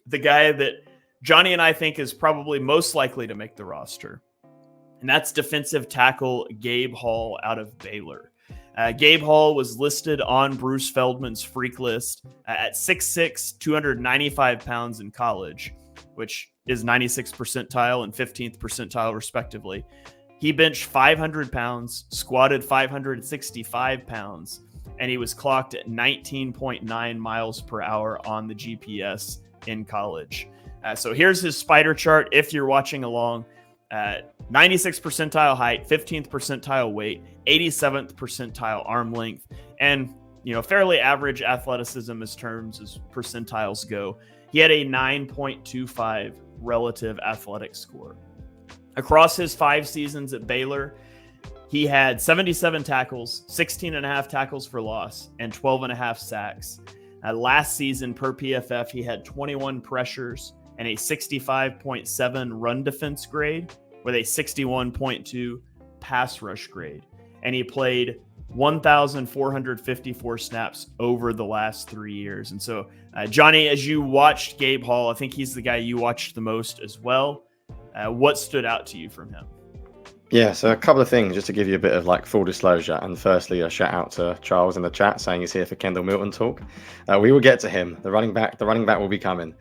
the guy that Johnny and I think is probably most likely to make the roster. And that's defensive tackle Gabe Hall out of Baylor. Gabe Hall was listed on Bruce Feldman's freak list at 6'6", 295 pounds in college, which is 96th percentile and 15th percentile respectively. He benched 500 pounds, squatted 565 pounds, and he was clocked at 19.9 miles per hour on the GPS in college. So here's his spider chart if you're watching along. 96th percentile height, 15th percentile weight, 87th percentile arm length, and fairly average athleticism as terms as percentiles go. He had a 9.25 relative athletic score. Across his 5 seasons at Baylor, he had 77 tackles, 16.5 tackles for loss, and 12.5 sacks. Last season per PFF, he had 21 pressures and a 65.7 run defense grade with a 61.2 pass rush grade. And he played 1,454 snaps over the last 3 years. And so, Johnny, as you watched Gabe Hall, I think he's the guy you watched the most as well. What stood out to you from him? Yeah, so a couple of things just to give you a bit of full disclosure. And firstly, a shout out to Charles in the chat saying he's here for Kendall Milton talk. We will get to him. The running back will be coming.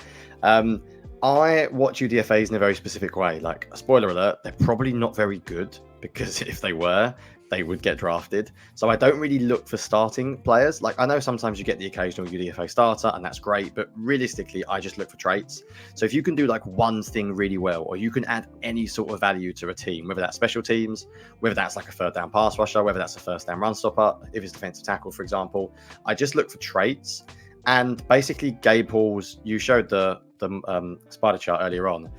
I watch UDFAs in a very specific way. Spoiler alert, they're probably not very good, because if they were, they would get drafted. So I don't really look for starting players. I know sometimes you get the occasional UDFA starter, and that's great, but realistically, I just look for traits. So if you can do one thing really well, or you can add any sort of value to a team, whether that's special teams, whether that's a third down pass rusher, whether that's a first down run stopper, if it's defensive tackle, for example, I just look for traits. And basically, Gabe Hall's, you showed the spider chart earlier on,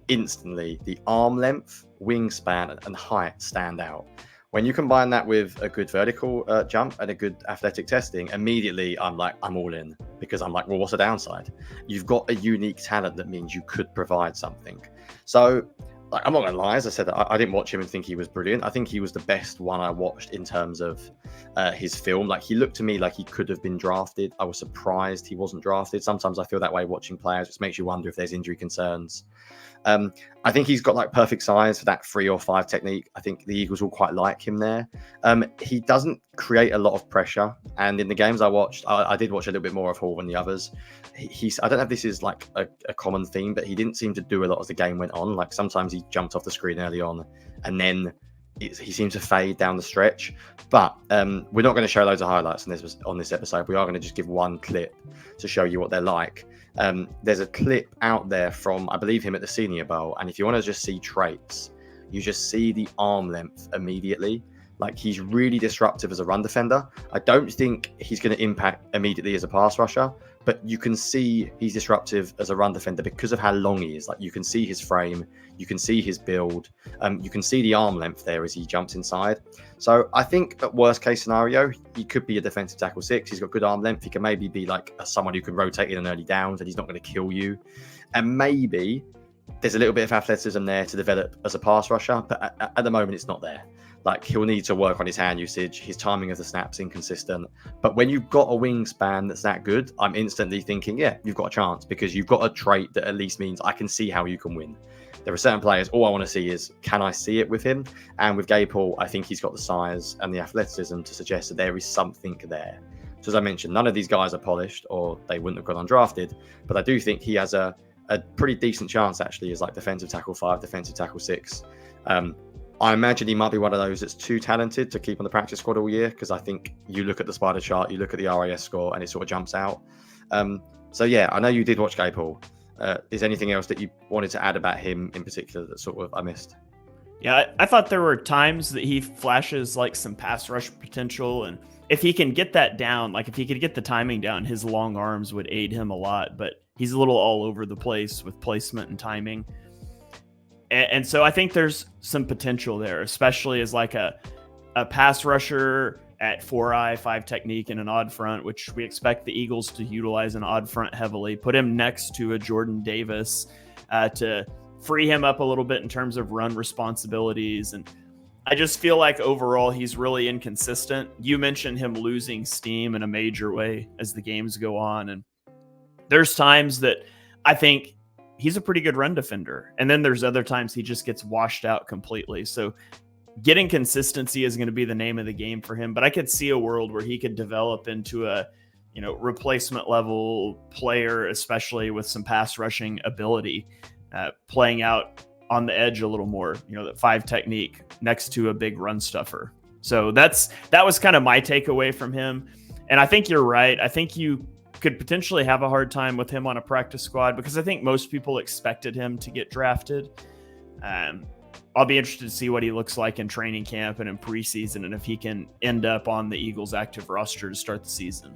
instantly the arm length, wingspan, and height stand out. When you combine that with a good vertical jump and a good athletic testing, immediately I'm all in, because I'm well, what's the downside? You've got a unique talent that means you could provide something. So I'm not going to lie, as I said, I didn't watch him and think he was brilliant. I think he was the best one I watched in terms of his film. He looked to me like he could have been drafted. I was surprised he wasn't drafted. Sometimes I feel that way watching players, which makes you wonder if there's injury concerns. I think he's got perfect size for that 3 or 5 technique. I think the Eagles will quite like him there. He doesn't create a lot of pressure, and in the games I watched, I did watch a little bit more of Hall than the others. I don't know if this is a common theme, but he didn't seem to do a lot as the game went on. Sometimes he jumped off the screen early on, and then he seemed to fade down the stretch. But we're not going to show loads of highlights on this episode. We are going to just give one clip to show you what they're like. There's a clip out there from, I believe, him at the Senior Bowl, and if you want to just see traits, you just see the arm length immediately. He's really disruptive as a run defender. I don't think he's going to impact immediately as a pass rusher, but you can see he's disruptive as a run defender because of how long he is. You can see his frame, you can see his build, you can see the arm length there as he jumps inside. So I think at worst case scenario, he could be a defensive tackle 6. He's got good arm length. He can maybe be someone who can rotate in on early downs, and he's not going to kill you. And maybe there's a little bit of athleticism there to develop as a pass rusher, but at the moment it's not there. He'll need to work on his hand usage. His timing of the snap's inconsistent. But when you've got a wingspan that's that good, I'm instantly thinking, yeah, you've got a chance, because you've got a trait that at least means I can see how you can win. There are certain players, all I want to see is, can I see it with him? And with Gabe Hall, I think he's got the size and the athleticism to suggest that there is something there. So as I mentioned, none of these guys are polished, or they wouldn't have gone undrafted. But I do think he has a pretty decent chance, actually, as defensive tackle 5, defensive tackle 6. I imagine he might be one of those that's too talented to keep on the practice squad all year, because I think you look at the spider chart, you look at the RAS score, and it sort of jumps out. So yeah, I know you did watch Gabe Hall. Is anything else that you wanted to add about him in particular that sort of I missed? Yeah, I thought there were times that he flashes some pass rush potential, and if he can get that down, if he could get the timing down, his long arms would aid him a lot, but he's a little all over the place with placement and timing. And so I think there's some potential there, especially as a pass rusher at 4-eye, 5 technique, and an odd front, which we expect the Eagles to utilize an odd front heavily. Put him next to a Jordan Davis to free him up a little bit in terms of run responsibilities. And I just feel overall he's really inconsistent. You mentioned him losing steam in a major way as the games go on. And there's times that I think he's a pretty good run defender. And then there's other times he just gets washed out completely. So getting consistency is going to be the name of the game for him. But I could see a world where he could develop into a, replacement level player, especially with some pass rushing ability, playing out on the edge a little more, that 5 technique next to a big run stuffer. So that was kind of my takeaway from him. And I think you're right. I think you could potentially have a hard time with him on a practice squad because I think most people expected him to get drafted. I'll be interested to see what he looks like in training camp and in preseason, and if he can end up on the Eagles active roster to start the season.